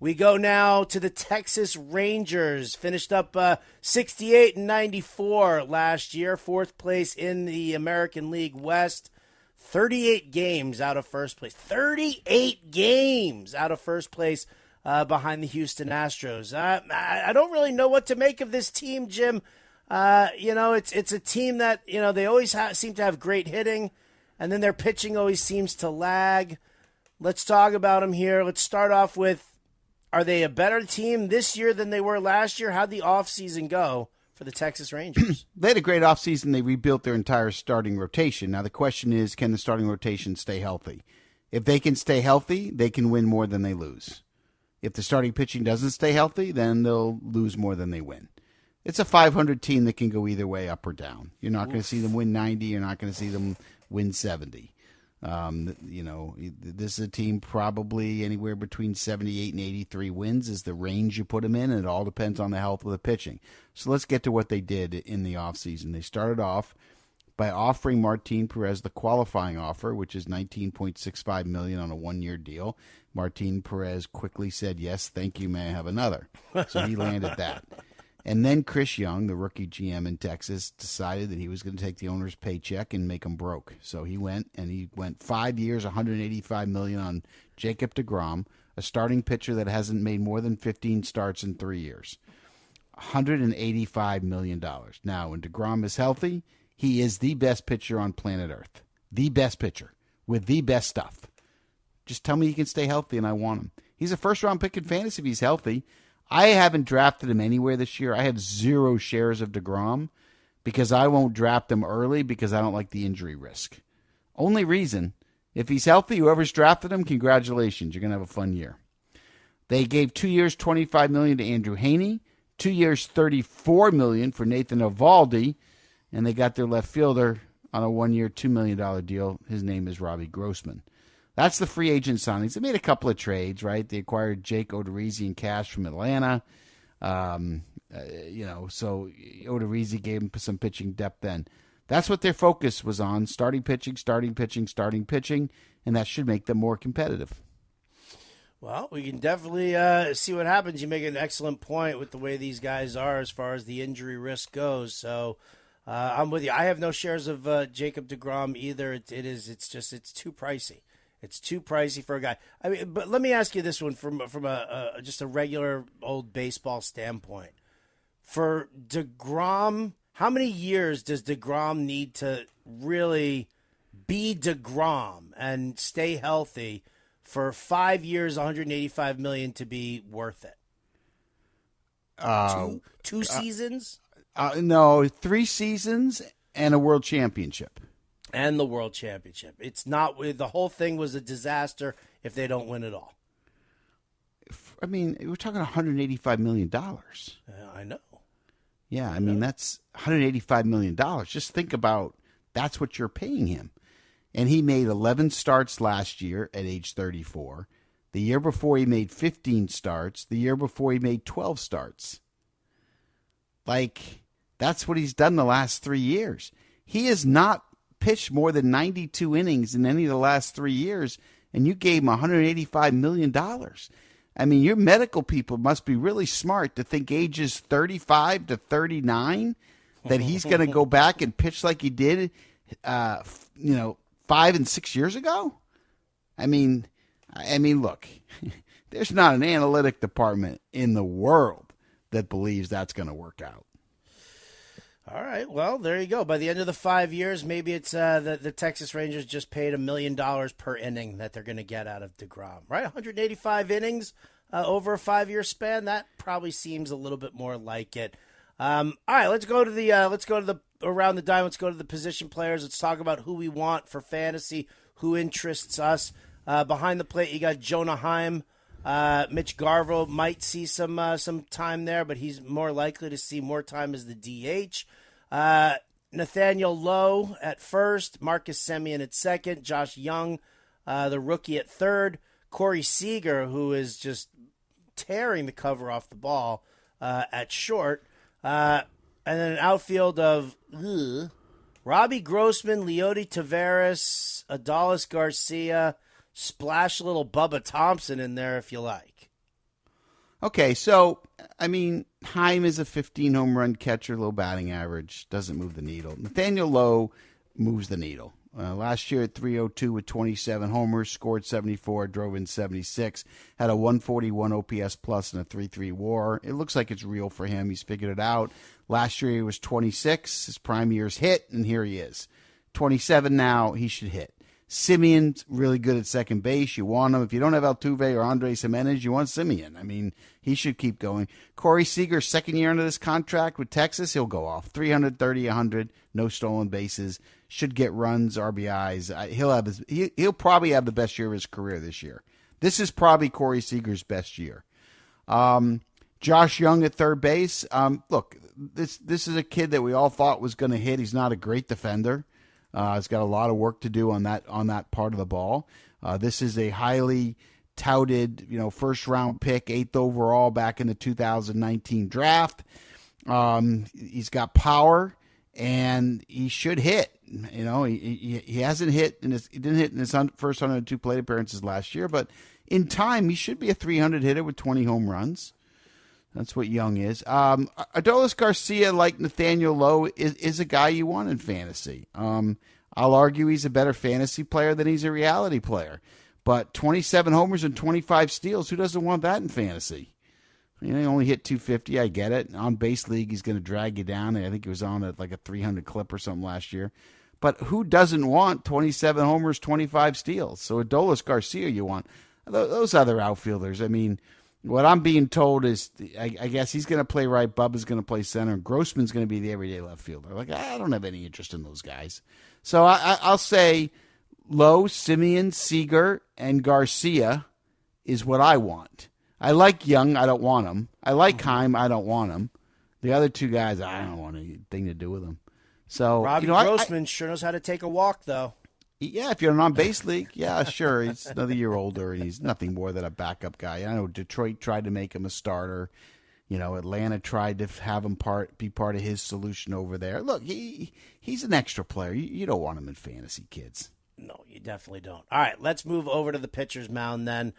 We go now to the Texas Rangers. Finished up 68-94 last year, fourth place in the American League West. 38 games out of first place. 38 games out of first place behind the Houston Astros. I don't really know what to make of this team, Jim. It's a team that, they always seem to have great hitting, and then their pitching always seems to lag. Let's talk about them here. Let's start off with, are they a better team this year than they were last year? How'd the offseason go for the Texas Rangers? They had a great offseason. They rebuilt their entire starting rotation. Now, the question is, can the starting rotation stay healthy? If they can stay healthy, they can win more than they lose. If the starting pitching doesn't stay healthy, then they'll lose more than they win. It's a 500 team that can go either way, up or down. You're not going to see them win 90. You're not going to see them win 70. This is a team probably anywhere between 78 and 83 wins is the range you put them in, and it all depends on the health of the pitching. So let's get to what they did in the offseason. They started off by offering Martin Perez the qualifying offer, which is $19.65 million on a one-year deal. Martin Perez quickly said, yes, thank you, may I have another? So he landed that. And then Chris Young, the rookie GM in Texas, decided that he was going to take the owner's paycheck and make them broke. So he went 5 years, $185 million on Jacob deGrom, a starting pitcher that hasn't made more than 15 starts in 3 years. $185 million. Now, when deGrom is healthy, he is the best pitcher on planet Earth. The best pitcher with the best stuff. Just tell me he can stay healthy and I want him. He's a first-round pick in fantasy if he's healthy. I haven't drafted him anywhere this year. I have 0 shares of deGrom because I won't draft him early because I don't like the injury risk. Only reason, if he's healthy, whoever's drafted him, congratulations. You're going to have a fun year. They gave 2 years, $25 million to Andrew Haney, 2 years, $34 million for Nathan Eovaldi, and they got their left fielder on a 1-year, $2 million deal. His name is Robbie Grossman. That's the free agent signings. They made a couple of trades, right? They acquired Jake Odorizzi in cash from Atlanta. So Odorizzi gave him some pitching depth then. That's what their focus was on, starting pitching, and that should make them more competitive. Well, we can definitely see what happens. You make an excellent point with the way these guys are as far as the injury risk goes. So I'm with you. I have no shares of Jacob deGrom either. It's too pricey. It's too pricey for a guy. I mean, but let me ask you this one from just a regular old baseball standpoint. For deGrom, how many years does deGrom need to really be deGrom and stay healthy for 5 years, $185 million to be worth it? Two seasons? No, 3 seasons and a world championship. And the World Championship. It's not, the whole thing was a disaster if they don't win it all. I mean, we're talking $185 million. I know. Yeah, I mean, that's $185 million. Just think about that's what you're paying him. And he made 11 starts last year at age 34. The year before he made 15 starts. The year before he made 12 starts. That's what he's done the last 3 years. He has not pitched more than 92 innings in any of the last 3 years, and you gave him $185 million. I mean, your medical people must be really smart to think ages 35 to 39 that he's going to go back and pitch like he did, 5 and 6 years ago. I mean, look, there's not an analytic department in the world that believes that's going to work out. All right, well, there you go. By the end of the 5 years, maybe it's the Texas Rangers just paid $1 million per inning that they're going to get out of deGrom, right? 185 innings over a 5-year span. That probably seems a little bit more like it. All right, let's go to the around the dime. Let's go to the position players. Let's talk about who we want for fantasy, who interests us. Behind the plate, you got Jonah Heim. Mitch Garver might see some time there, but he's more likely to see more time as the DH. Nathaniel Lowe at first, Marcus Semien at second, Josh Young, the rookie at third, Corey Seager, who is just tearing the cover off the ball at short, and then an outfield of Robbie Grossman, Leody Taveras, Adolis Garcia. Splash a little Bubba Thompson in there if you like. Okay, so, I mean, Heim is a 15 home run catcher, low batting average, doesn't move the needle. Nathaniel Lowe moves the needle. Last year at 302 with 27 homers, scored 74, drove in 76, had a 141 OPS plus and a 3.3 WAR. It looks like it's real for him. He's figured it out. Last year he was 26. His prime year's hit, and here he is. 27 now, he should hit. Simeon's really good at second base. You want him. If you don't have Altuve or Andres Jimenez, you want Simeon. I mean, he should keep going. Corey Seager, second year under this contract with Texas, he'll go off. 330, 100, no stolen bases. Should get runs, RBIs. He'll probably have the best year of his career this year. This is probably Corey Seager's best year. Josh Young at third base. Look, this is a kid that we all thought was going to hit. He's not a great defender. He's got a lot of work to do on that part of the ball. This is a highly touted, first round pick, 8th overall back in the 2019 draft. He's got power and he should hit. He hasn't hit he didn't hit in his first 102 plate appearances last year, but in time he should be a 300 hitter with 20 home runs. That's what Young is. Adolis Garcia, like Nathaniel Lowe, is a guy you want in fantasy. I'll argue he's a better fantasy player than he's a reality player. But 27 homers and 25 steals, who doesn't want that in fantasy? He only hit 250, I get it. On base league, he's going to drag you down. I think he was on at like a 300 clip or something last year. But who doesn't want 27 homers, 25 steals? So Adolis Garcia you want. Those other outfielders, I mean, what I'm being told is, I guess he's going to play right, Bubba's going to play center, and Grossman's going to be the everyday left fielder. Like, I don't have any interest in those guys. So I'll say Lowe, Simeon, Seager, and Garcia is what I want. I like Young. I don't want him. I like Heim. I don't want him. The other two guys, I don't want anything to do with them. So Robbie Grossman sure knows how to take a walk, though. Yeah, if you're in an on-base league, yeah, sure. He's another year older, and he's nothing more than a backup guy. I know Detroit tried to make him a starter. Atlanta tried to have him be part of his solution over there. Look, he's an extra player. You don't want him in fantasy, kids. No, you definitely don't. All right, let's move over to the pitcher's mound then.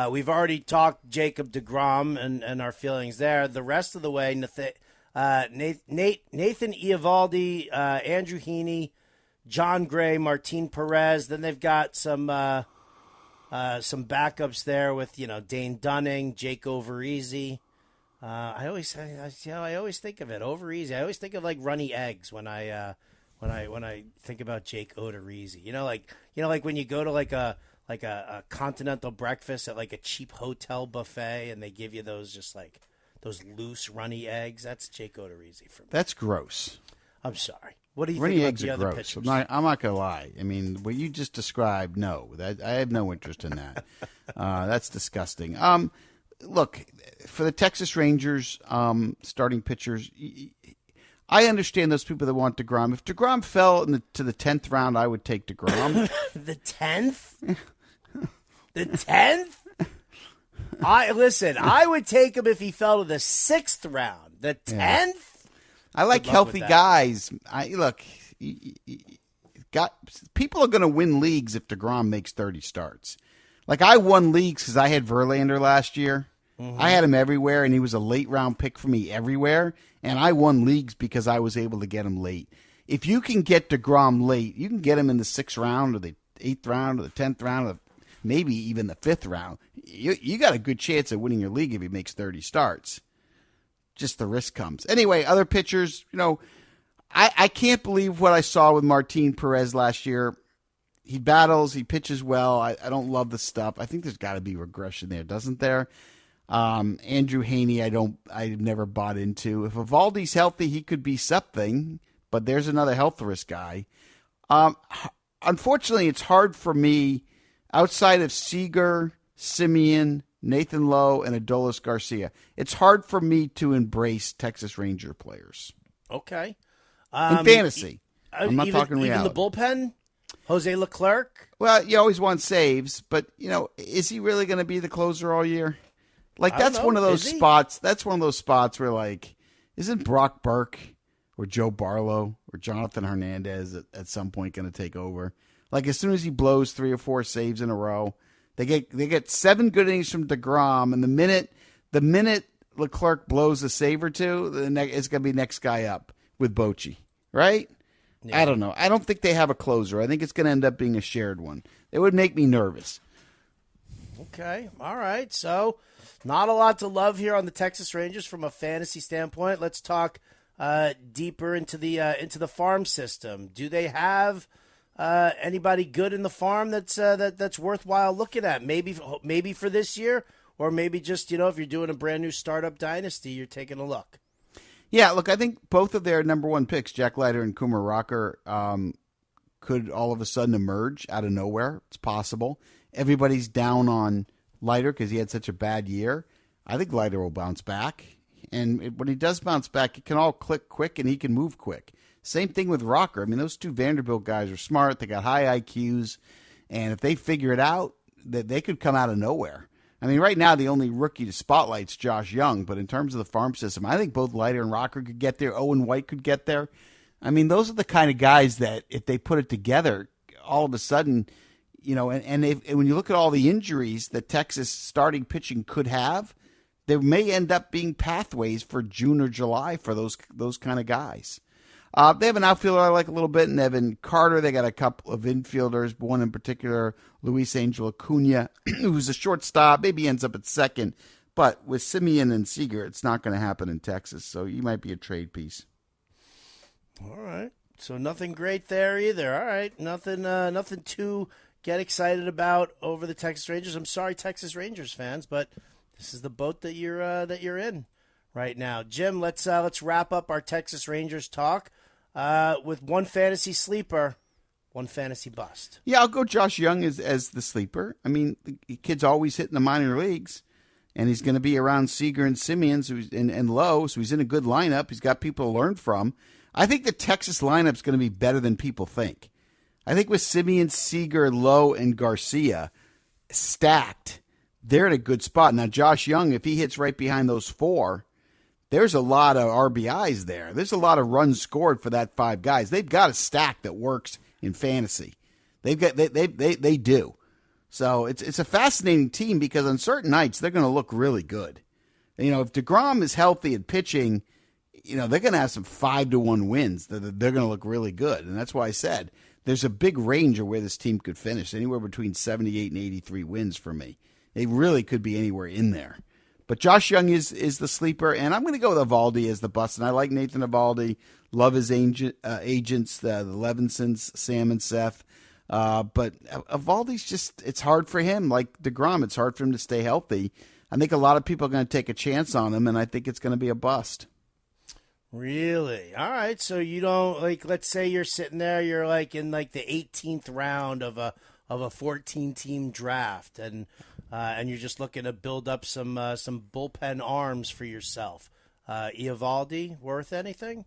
We've already talked Jacob deGrom and our feelings there. The rest of the way, Nathan Eovaldi, Andrew Heaney, John Gray, Martin Perez. Then they've got some backups there with Dane Dunning, Jake Odorizzi. I always think of it Odorizzi. I always think of like runny eggs when I think about Jake Odorizzi. Like when you go to like a continental breakfast at like a cheap hotel buffet and they give you those loose runny eggs. That's Jake Odorizzi for me. That's gross. I'm sorry. What do you runny think about eggs the are other gross. pitchers? I'm not gonna lie. I mean, what you just described, no, I have no interest in that. That's disgusting. Look, for the Texas Rangers starting pitchers, I understand those people that want DeGrom. If DeGrom fell to the 10th round, I would take DeGrom. The 10th? The 10th? I would take him if he fell to the 6th round. The 10th? Yeah. I like healthy guys. People are going to win leagues if DeGrom makes 30 starts. Like, I won leagues because I had Verlander last year. Mm-hmm. I had him everywhere, and he was a late-round pick for me everywhere. And I won leagues because I was able to get him late. If you can get DeGrom late, you can get him in the 6th round or the 8th round or the 10th round or maybe even the 5th round. You got a good chance of winning your league if he makes 30 starts. Just the risk comes. Anyway, other pitchers, I can't believe what I saw with Martin Perez last year. He battles, he pitches well. I don't love the stuff. I think there's got to be regression there, doesn't there? Andrew Heaney, I've never bought into. If Eovaldi's healthy, he could be something, but there's another health risk guy. Unfortunately, it's hard for me, outside of Seager, Simeon, Nathan Lowe, and Adolis Garcia, it's hard for me to embrace Texas Ranger players. Okay. In fantasy. I'm not talking reality. Even the bullpen? Jose Leclerc? Well, you always want saves, but, is he really going to be the closer all year? Like, that's one of those spots. That's one of those spots where, like, isn't Brock Burke or Joe Barlow or Jonathan Hernandez at some point going to take over? Like, as soon as he blows 3 or 4 saves in a row, they get 7 good innings from DeGrom, and the minute The minute Leclerc blows a save or two, it's going to be next guy up with Bochy, right? Yeah. I don't know. I don't think they have a closer. I think it's going to end up being a shared one. It would make me nervous. Okay. All right. So not a lot to love here on the Texas Rangers from a fantasy standpoint. Let's talk deeper into the farm system. Do they have anybody good in the farm that's worthwhile looking at? Maybe for this year, or maybe just, if you're doing a brand new startup dynasty, you're taking a look. Yeah, look, I think both of their number one picks, Jack Leiter and Coomer Rocker, could all of a sudden emerge out of nowhere. It's possible. Everybody's down on Leiter because he had such a bad year. I think Leiter will bounce back. And when he does bounce back, it can all click quick and he can move quick. Same thing with Rocker. I mean, those two Vanderbilt guys are smart. They got high IQs. And if they figure it out, they could come out of nowhere. I mean, right now, the only rookie to spotlight's Josh Young. But in terms of the farm system, I think both Leiter and Rocker could get there. Owen White could get there. I mean, those are the kind of guys that if they put it together, all of a sudden, and when you look at all the injuries that Texas starting pitching could have, there may end up being pathways for June or July for those kind of guys. They have an outfielder I like a little bit, and Evan Carter. They got a couple of infielders, one in particular, Luis Angel Acuna, who's a shortstop, maybe ends up at second. But with Simeon and Seager, it's not going to happen in Texas, so he might be a trade piece. All right. So nothing great there either. All right. Nothing to get excited about over the Texas Rangers. I'm sorry, Texas Rangers fans, but this is the boat that you're in right now. Jim, let's wrap up our Texas Rangers talk with one fantasy sleeper, one fantasy bust. Yeah, I'll go Josh Young as the sleeper. I mean, the kid's always hitting the minor leagues, and he's going to be around Seager and Simeon and Lowe, so he's in a good lineup. He's got people to learn from. I think the Texas lineup's going to be better than people think. I think with Simeon, Seager, Lowe, and Garcia stacked, they're in a good spot. Now, Josh Young, if he hits right behind those four, there's a lot of RBIs there. There's a lot of runs scored for that five guys. They've got a stack that works in fantasy. They do. So it's a fascinating team because on certain nights they're going to look really good. If DeGrom is healthy and pitching, they're going to have some 5-1 wins. They're going to look really good, and that's why I said there's a big range of where this team could finish, anywhere between 78 and 83 wins for me. They really could be anywhere in there. But Josh Young is the sleeper, and I'm going to go with Evaldi as the bust. And I like Nathan Evaldi. Love his agents, the Levinsons, Sam and Seth. But Evaldi's it's hard for him. Like DeGrom, it's hard for him to stay healthy. I think a lot of people are going to take a chance on him, and I think it's going to be a bust. Really? All right. So you don't, let's say you're sitting there, you're in the 18th round of a 14-team draft, and you're just looking to build up some bullpen arms for yourself. Evaldi worth anything?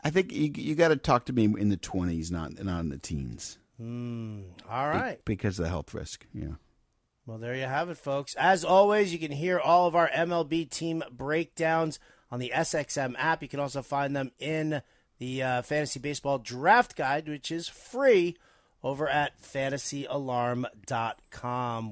I think you got to talk to me in the 20s, not in the teens. All right. Because of the health risk. Yeah. Well, there you have it, folks. As always, you can hear all of our MLB team breakdowns on the SXM app. You can also find them in the Fantasy Baseball Draft Guide, which is free over at fantasyalarm.com.